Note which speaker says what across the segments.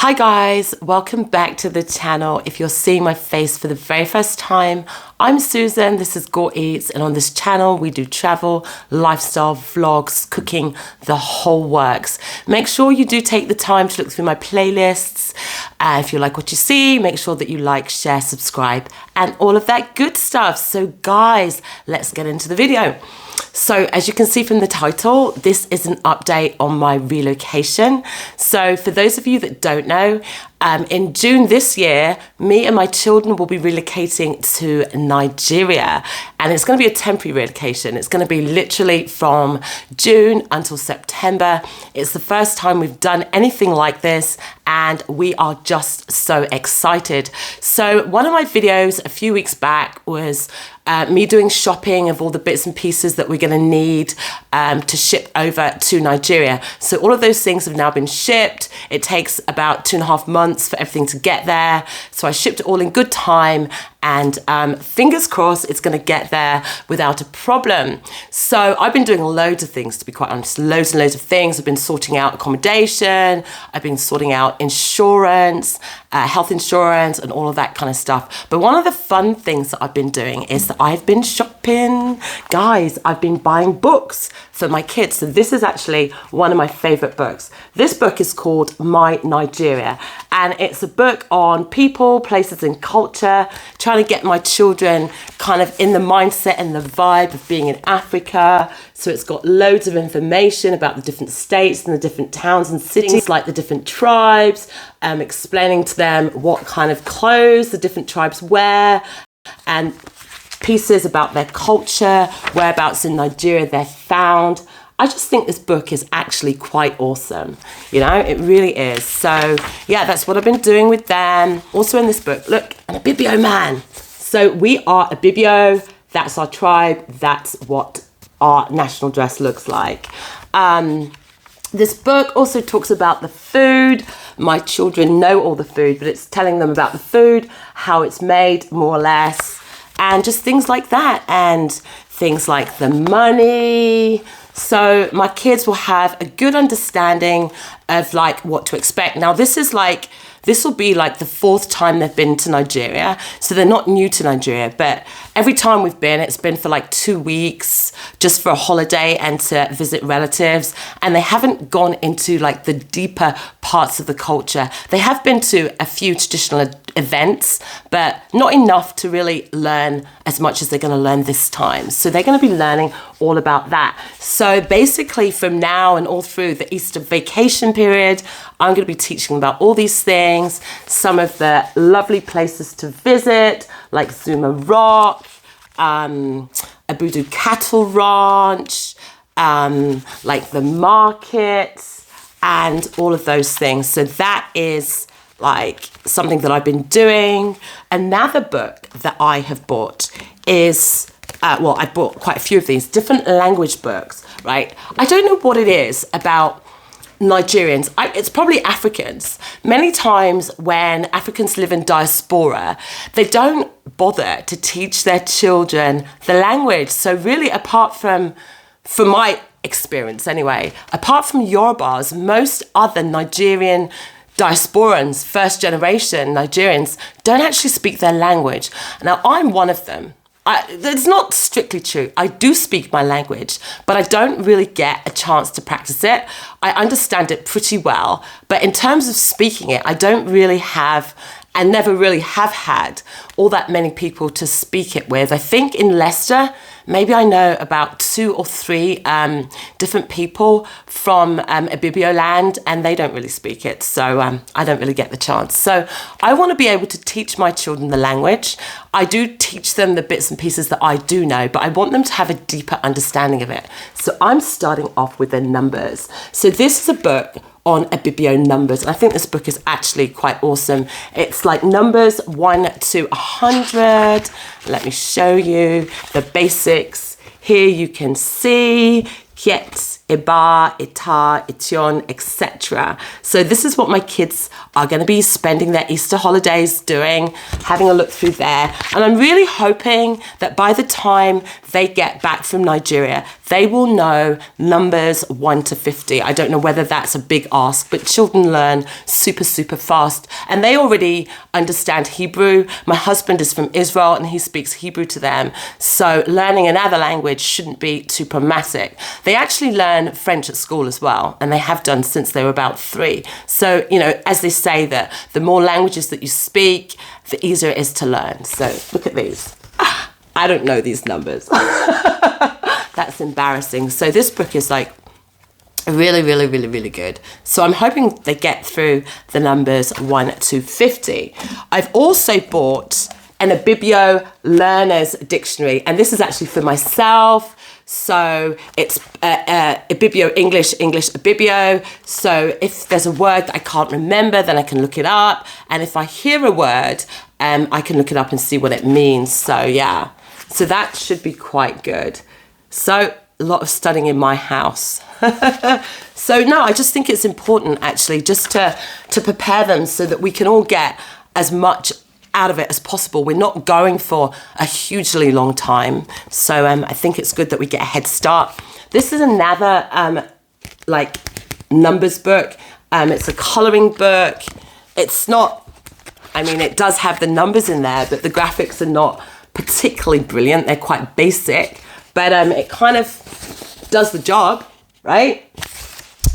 Speaker 1: Hi guys, welcome back to the channel. If you're seeing my face for the very first time, I'm Susan, this is Gur Eats, and on this channel we do travel, lifestyle, vlogs, cooking, the whole works. Make sure you do take the time to look through my playlists. If you like what you see, make sure that you like, share, subscribe, and all of that good stuff. So guys, let's get into the video. So as you can see from the title, this is an update on my relocation. So for those of you that don't know, in June this year, me and my children will be relocating to Nigeria, and it's going to be a temporary relocation. It's going to be literally from June until September. It's the first time we've done anything like this, and we are just so excited. So one of my videos a few weeks back was me doing shopping of all the bits and pieces that we're going to need to ship over to Nigeria. So all of those things have now been shipped. It takes about 2.5 months for everything to get there. So I shipped it all in good time, and fingers crossed it's going to get there without a problem. So I've been doing loads of things, to be quite honest, loads and loads of things. I've been sorting out accommodation, I've been sorting out insurance, health insurance, and all of that kind of stuff. But one of the fun things that I've been doing is that I've been shopping. Guys, I've been buying books for my kids. So this is actually one of my favorite books. This book is called My Nigeria, and it's a book on people, places, and culture, trying to get my children kind of in the mindset and the vibe of being in Africa. So it's got loads of information about the different states and the different towns and cities, like the different tribes, explaining to them what kind of clothes the different tribes wear, and pieces about their culture, whereabouts in Nigeria they're found. I just think this book is actually quite awesome. You know, it really is. So yeah, that's what I've been doing with them. Also in this book, look, an ibibio man. So we are ibibio, that's our tribe, that's what our national dress looks like. This book also talks about the food. My children know all the food, but it's telling them about the food, how it's made, more or less, and just things like that, and things like the money. So my kids will have a good understanding of like what to expect. Now this will be like the 4th time they've been to Nigeria. So they're not new to Nigeria, but every time we've been, it's been for like 2 weeks just for a holiday and to visit relatives. And they haven't gone into like the deeper parts of the culture. They have been to a few traditional events, but not enough to really learn as much as they're going to learn this time. So they're going to be learning all about that. So basically from now and all through the Easter vacation period, I'm going to be teaching them about all these things, some of the lovely places to visit, like Zuma Rock, obodo cattle ranch, like the markets, and all of those things. So that is like something that I've been doing. Another book that I have bought is, well, I bought quite a few of these different language books, right? I don't know what it is about Nigerians. It's probably Africans. Many times when Africans live in diaspora, they don't bother to teach their children the language. So really, apart from my experience anyway, apart from Yorubas, most other Nigerian diasporans, first generation Nigerians, don't actually speak their language. Now, I'm one of them. It's not strictly true. I do speak my language, but I don't really get a chance to practice it. I understand it pretty well, but in terms of speaking it, I don't really have, and never really have had, all that many people to speak it with. I think in Leicester, maybe I know about 2 or 3 different people from ibibio land, and they don't really speak it, so I don't really get the chance. So I want to be able to teach my children the language. I do teach them the bits and pieces that I do know, but I want them to have a deeper understanding of it. So I'm starting off with the numbers. So this is a book on ibibio numbers, and I think this book is actually quite awesome. It's like numbers 1 to 100. Let me show you the basics. Here you can see 𝐤𝐻, iba, ita, ition, etc. So this is what my kids are going to be spending their Easter holidays doing, having a look through there. And I'm really hoping that by the time they get back from Nigeria, they will know numbers 1 to 50. I don't know whether that's a big ask, but children learn super, super fast. And they already understand Hebrew. My husband is from Israel and he speaks Hebrew to them. So learning another language shouldn't be too problematic. They actually learn French at school as well, and they have done since they were about 3. So, you know, as they say, that the more languages that you speak, the easier it is to learn. So look at these. I don't know these numbers. That's embarrassing. So this book is like really, really, really, really good. So I'm hoping they get through the numbers 1 to 50. I've also bought an ibibio learner's dictionary, and this is actually for myself. So it's ibibio English ibibio. So if there's a word that I can't remember, then I can look it up. And if I hear a word, I can look it up and see what it means. So yeah, so that should be quite good. So a lot of studying in my house. So no, I just think it's important actually just to prepare them so that we can all get as much out of it as possible. We're not going for a hugely long time. So I think it's good that we get a head start. This is another like numbers book. It's a colouring book. It's not, I mean, it does have the numbers in there, but the graphics are not particularly brilliant. They're quite basic, but it kind of does the job, right?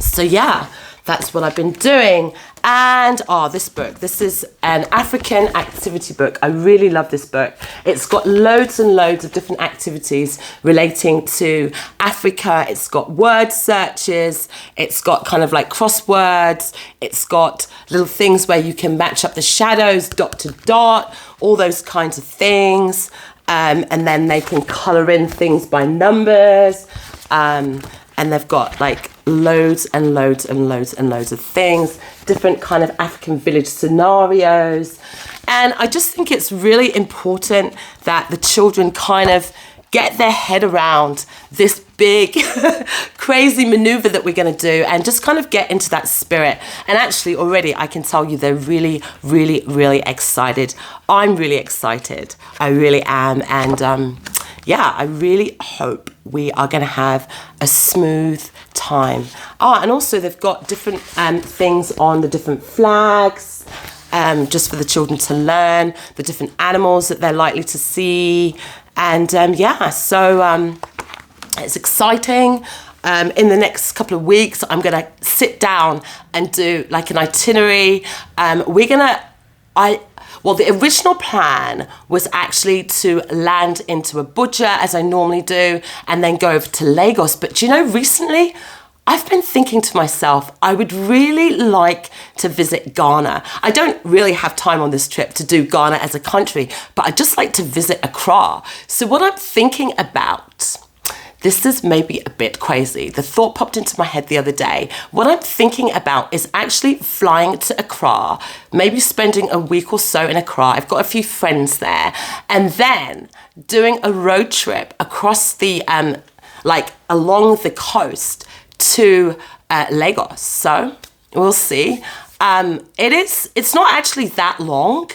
Speaker 1: So yeah, that's what I've been doing. And this book, this is an African activity book. I really love this book. It's got loads and loads of different activities relating to Africa. It's got word searches. It's got kind of like crosswords. It's got little things where you can match up the shadows, dot to dot, all those kinds of things. And then they can colour in things by numbers. And they've got like loads and loads and loads and loads of things, different kind of African village scenarios. And I just think it's really important that the children kind of get their head around this big crazy maneuver that we're going to do and just kind of get into that spirit. And actually already I can tell you they're really, really, really excited. I'm really excited. I really am. And yeah, I really hope we are going to have a smooth time. And also they've got different things on the different flags, just for the children to learn, the different animals that they're likely to see. And yeah, so it's exciting. In the next couple of weeks, I'm going to sit down and do like an itinerary. Well, the original plan was actually to land into Abuja as I normally do and then go over to Lagos. But do you know, recently I've been thinking to myself, I would really like to visit Ghana. I don't really have time on this trip to do Ghana as a country, but I'd just like to visit Accra. So what I'm thinking about, this is maybe a bit crazy. The thought popped into my head the other day. What I'm thinking about is actually flying to Accra, maybe spending a week or so in Accra. I've got a few friends there. And then doing a road trip across the, like along the coast to Lagos. So we'll see. It's not actually that long,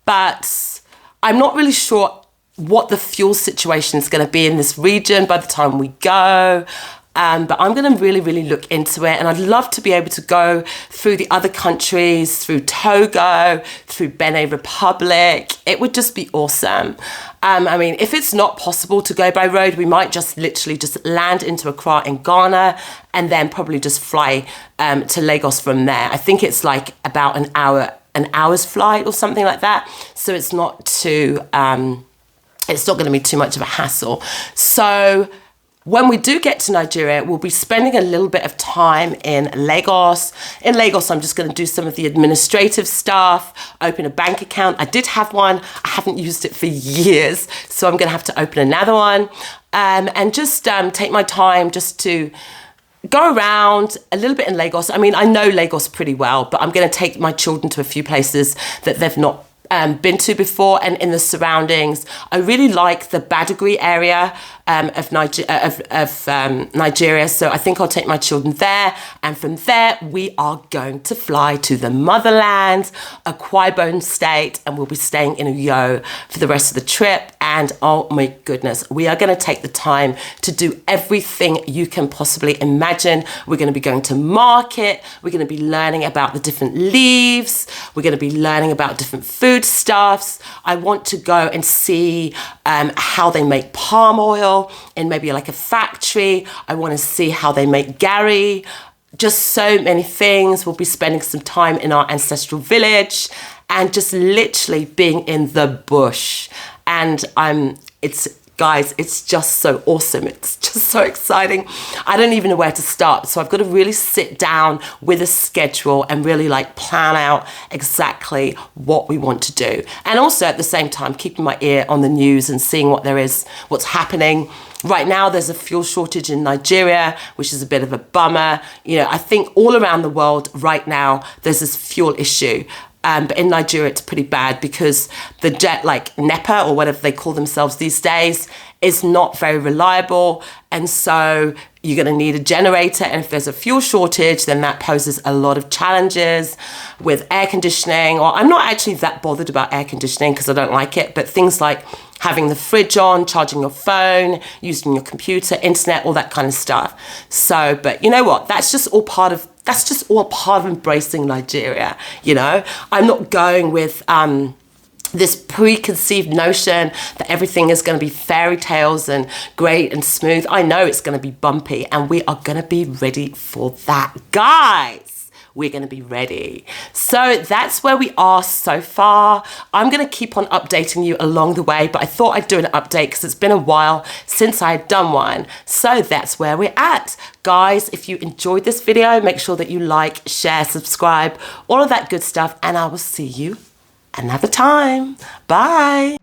Speaker 1: but I'm not really sure what the fuel situation is going to be in this region by the time we go. But I'm going to really, really look into it. And I'd love to be able to go through the other countries, through Togo, through Benin Republic. It would just be awesome. I mean, if it's not possible to go by road, we might just literally just land into Accra in Ghana and then probably just fly to Lagos from there. I think it's like about an hour's flight or something like that. So it's not too... it's not going to be too much of a hassle. So when we do get to Nigeria, we'll be spending a little bit of time in Lagos. In Lagos, I'm just going to do some of the administrative stuff, open a bank account. I did have one. I haven't used it for years, so I'm going to have to open another one. And just take my time just to go around a little bit in Lagos. I mean, I know Lagos pretty well, but I'm going to take my children to a few places that they've not been to before and in the surroundings. I really like the Badagry area of Nigeria, so I think I'll take my children there, and from there we are going to fly to the motherland, Akwa Ibom State, and we'll be staying in Uyo for the rest of the trip. And oh my goodness, we are going to take the time to do everything you can possibly imagine. We're going to be going to market, we're going to be learning about the different leaves, we're going to be learning about different foodstuffs. I want to go and see how they make palm oil in maybe like a factory. I want to see how they make gari. Just so many things. We'll be spending some time in our ancestral village and just literally being in the bush. And guys, it's just so awesome. It's just so exciting. I don't even know where to start. So I've got to really sit down with a schedule and really like plan out exactly what we want to do. And also at the same time, keeping my ear on the news and seeing what's happening. Right now, there's a fuel shortage in Nigeria, which is a bit of a bummer. You know, I think all around the world right now, there's this fuel issue. But in Nigeria, it's pretty bad because the jet, like NEPA or whatever they call themselves these days, is not very reliable. And so you're going to need a generator. And if there's a fuel shortage, then that poses a lot of challenges with air conditioning. Or I'm not actually that bothered about air conditioning because I don't like it. But things like having the fridge on, charging your phone, using your computer, internet, all that kind of stuff. So, but you know what? That's just all part of embracing Nigeria, you know? I'm not going with this preconceived notion that everything is going to be fairy tales and great and smooth. I know it's going to be bumpy, and we are going to be ready for that, guys. We're going to be ready. So that's where we are so far. I'm going to keep on updating you along the way, but I thought I'd do an update because it's been a while since I had done one. So that's where we're at. Guys, if you enjoyed this video, make sure that you like, share, subscribe, all of that good stuff, and I will see you another time. Bye.